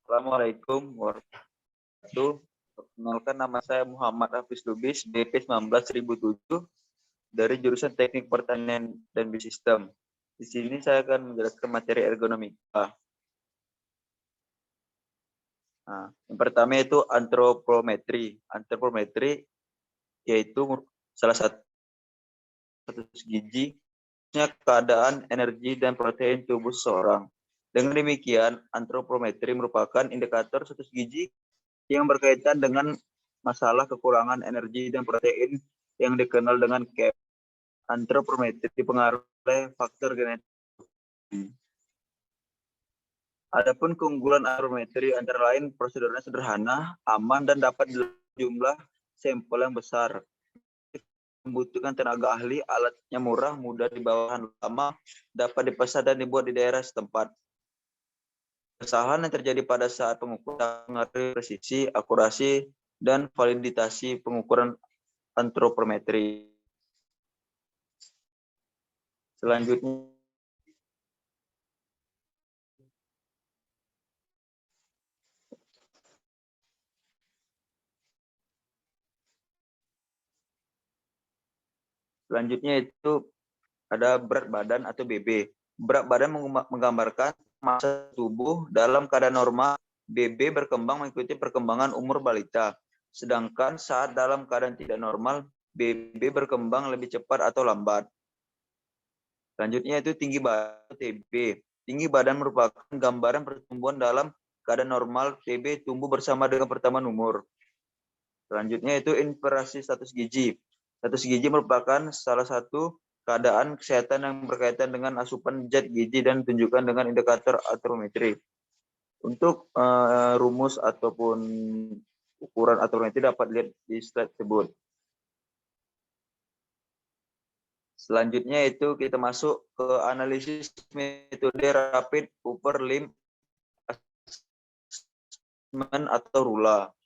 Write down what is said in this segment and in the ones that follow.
Assalamualaikum warahmatullahi wabarakatuh. Perkenalkan, nama saya Muhammad Hafiz Lubis, DP 19.007 dari jurusan Teknik Pertanian dan Biosistem. Di sini saya akan menjelaskan materi ergonomika. Nah, yang pertama itu antropometri. Antropometri yaitu salah satu gizi keadaan energi dan protein tubuh seseorang. Dengan demikian, antropometri merupakan indikator status gizi yang berkaitan dengan masalah kekurangan energi dan protein yang dikenal dengan CAP. Antropometri dipengaruhi oleh faktor genetik. Adapun keunggulan antropometri antara lain prosedurnya sederhana, aman, dan dapat dilakukan jumlah sampel yang besar. Membutuhkan tenaga ahli, alatnya murah, mudah dibawa lama, dapat dipesan dan dibuat di daerah setempat. Kesalahan yang terjadi pada saat pengukuran mengaruhi presisi, akurasi, dan validasi pengukuran antropometri. Selanjutnya itu ada berat badan atau BB. Berat badan menggambarkan massa tubuh dalam keadaan normal. BB berkembang mengikuti perkembangan umur balita. Sedangkan saat dalam keadaan tidak normal, BB berkembang lebih cepat atau lambat. Selanjutnya itu tinggi badan TB. Tinggi badan merupakan gambaran pertumbuhan dalam keadaan normal. TB tumbuh bersama dengan pertambahan umur. Selanjutnya itu inversi status gizi. Status gizi merupakan salah satu keadaan kesehatan yang berkaitan dengan asupan zat gizi dan ditunjukkan dengan indikator antropometri. Untuk rumus ataupun ukuran antropometri dapat dilihat di slide tersebut. Selanjutnya itu kita masuk ke analisis metode rapid upper limb assessment atau RULA.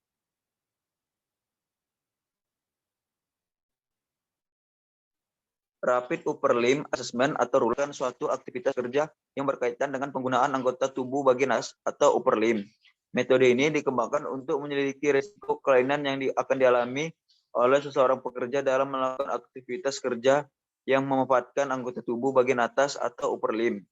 Rapid upper limb assessment atau RULA adalah suatu aktivitas kerja yang berkaitan dengan penggunaan anggota tubuh bagian atas atau upper limb. Metode ini dikembangkan untuk menyelidiki risiko kelainan yang akan dialami oleh seseorang pekerja dalam melakukan aktivitas kerja yang memanfaatkan anggota tubuh bagian atas atau upper limb.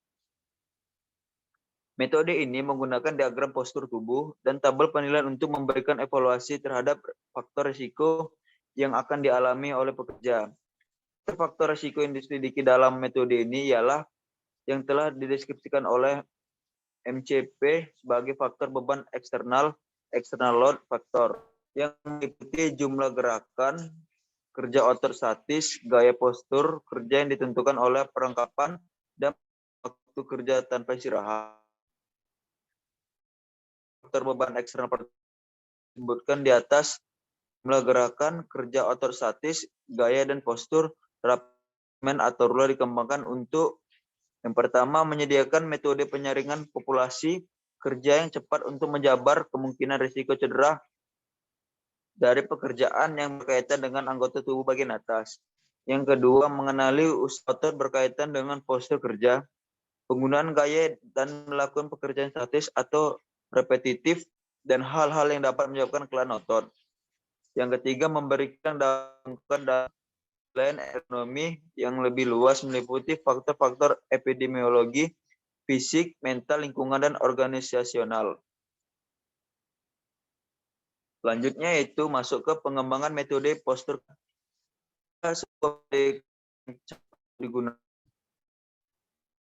Metode ini menggunakan diagram postur tubuh dan tabel penilaian untuk memberikan evaluasi terhadap faktor risiko yang akan dialami oleh pekerja. Faktor risiko yang diselidiki dalam metode ini ialah yang telah dideskripsikan oleh MCP sebagai faktor beban eksternal, external load factor, yang meliputi jumlah gerakan, kerja otot statis, gaya postur, kerja yang ditentukan oleh perlengkapan, dan waktu kerja tanpa istirahat. Faktor beban eksternal disebutkan di atas, jumlah gerakan, kerja otot statis, gaya dan postur. Rapid atau RULA dikembangkan untuk yang pertama menyediakan metode penyaringan populasi kerja yang cepat untuk menjabar kemungkinan risiko cedera dari pekerjaan yang berkaitan dengan anggota tubuh bagian atas. Yang kedua, mengenali usaha otot berkaitan dengan postur kerja, penggunaan gaya dan melakukan pekerjaan statis atau repetitif, dan hal-hal yang dapat menyebabkan kelainan otot. Yang ketiga, memberikan dampak selain ekonomi yang lebih luas meliputi faktor-faktor epidemiologi, fisik, mental, lingkungan, dan organisasional. Selanjutnya itu masuk ke pengembangan metode postur digunakan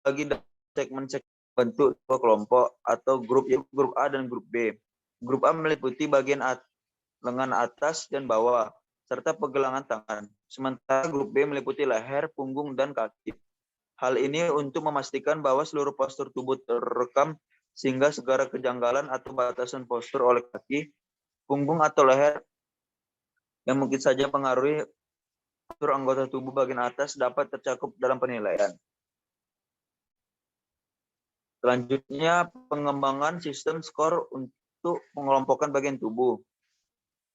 bagi segmen-segmen bentuk kelompok atau grup A dan grup B. Grup A meliputi bagian lengan atas dan bawah serta pergelangan tangan. Sementara grup B meliputi leher, punggung, dan kaki. Hal ini untuk memastikan bahwa seluruh postur tubuh terekam sehingga segala kejanggalan atau batasan postur oleh kaki, punggung, atau leher yang mungkin saja mengaruhi postur anggota tubuh bagian atas dapat tercakup dalam penilaian. Selanjutnya, pengembangan sistem skor untuk mengelompokkan bagian tubuh.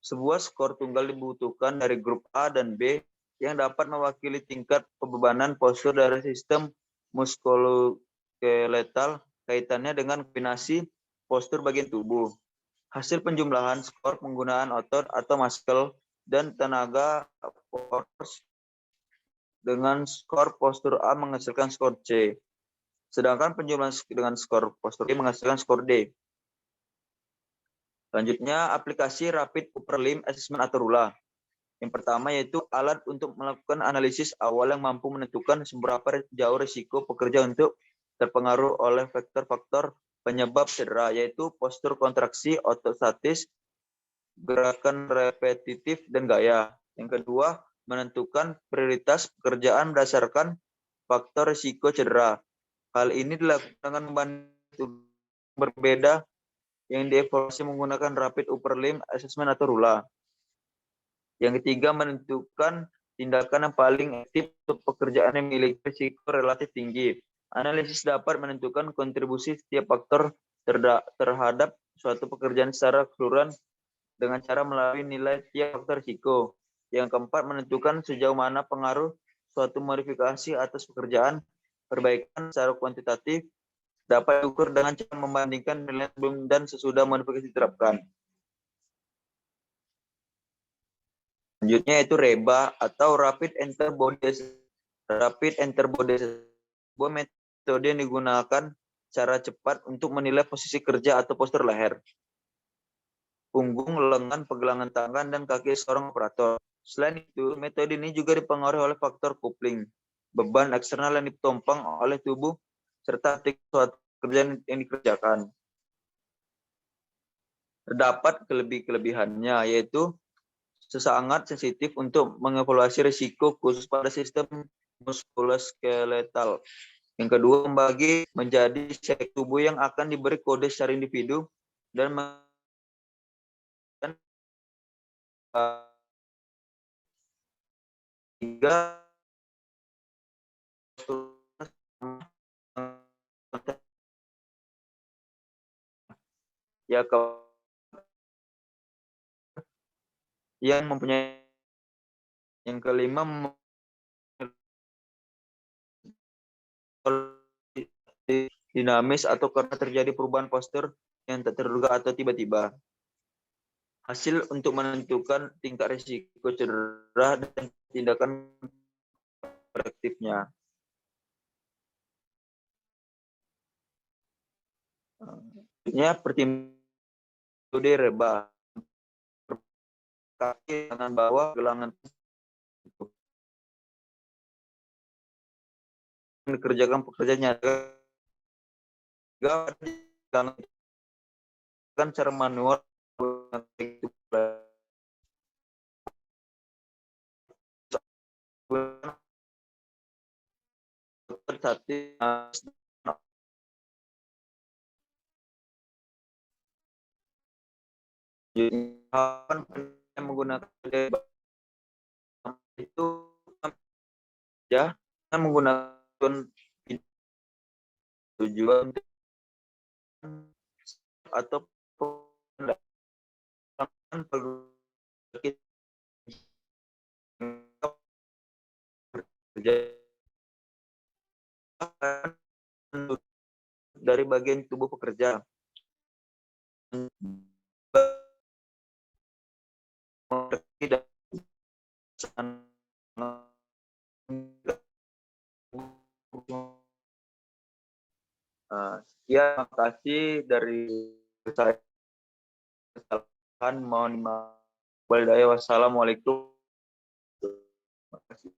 Sebuah skor tunggal dibutuhkan dari grup A dan B yang dapat mewakili tingkat pembebanan postur dari sistem muskuloskeletal kaitannya dengan kombinasi postur bagian tubuh. Hasil penjumlahan skor penggunaan otot atau muscle dan tenaga force dengan skor postur A menghasilkan skor C. Sedangkan penjumlahan dengan skor postur E menghasilkan skor D. Selanjutnya, aplikasi Rapid Upper Limb Assessment atau RULA. Yang pertama yaitu alat untuk melakukan analisis awal yang mampu menentukan seberapa jauh risiko pekerja untuk terpengaruh oleh faktor-faktor penyebab cedera, yaitu postur kontraksi, otot statis, gerakan repetitif, dan gaya. Yang kedua, menentukan prioritas pekerjaan berdasarkan faktor risiko cedera. Hal ini dilakukan dengan membantu berbeda yang dievaluasi menggunakan Rapid Upper Limb Assessment atau RULA. Yang ketiga, menentukan tindakan yang paling efektif untuk pekerjaan yang memiliki risiko relatif tinggi. Analisis dapat menentukan kontribusi setiap faktor terhadap suatu pekerjaan secara keseluruhan dengan cara melalui nilai tiap faktor risiko. Yang keempat, menentukan sejauh mana pengaruh suatu modifikasi atas pekerjaan. Perbaikan secara kuantitatif dapat diukur dengan cara membandingkan nilai sebelum dan sesudah modifikasi diterapkan. Selanjutnya yaitu REBA atau Rapid Enter Body Assessment. Rapid Enter Body Assessment, sebuah metode yang digunakan secara cepat untuk menilai posisi kerja atau postur leher, punggung, lengan, pergelangan tangan, dan kaki seorang operator. Selain itu, metode ini juga dipengaruhi oleh faktor coupling, beban eksternal yang ditompang oleh tubuh, serta suatu pekerjaan yang dikerjakan. Terdapat kelebihannya, yaitu sangat sensitif untuk mengevaluasi risiko khusus pada sistem muskuloskeletal. Yang kedua, membagi menjadi sek tubuh yang akan diberi kode secara individu dan tiga ya yang mempunyai. Yang kelima, dinamis atau karena terjadi perubahan postur yang tak terduga atau tiba-tiba. Hasil untuk menentukan tingkat risiko cedera dan tindakan korektifnya. Pertimbangan REBA. Kaki tangan bawah, gelangan dikerjakan pekerjaannya kan cara manual menggunakan itu ya menggunakan tujuan atau dari bagian tubuh pekerja. Ya, terima kasih dari saya. Mohon maaf. Wassalamualaikum. Terima kasih.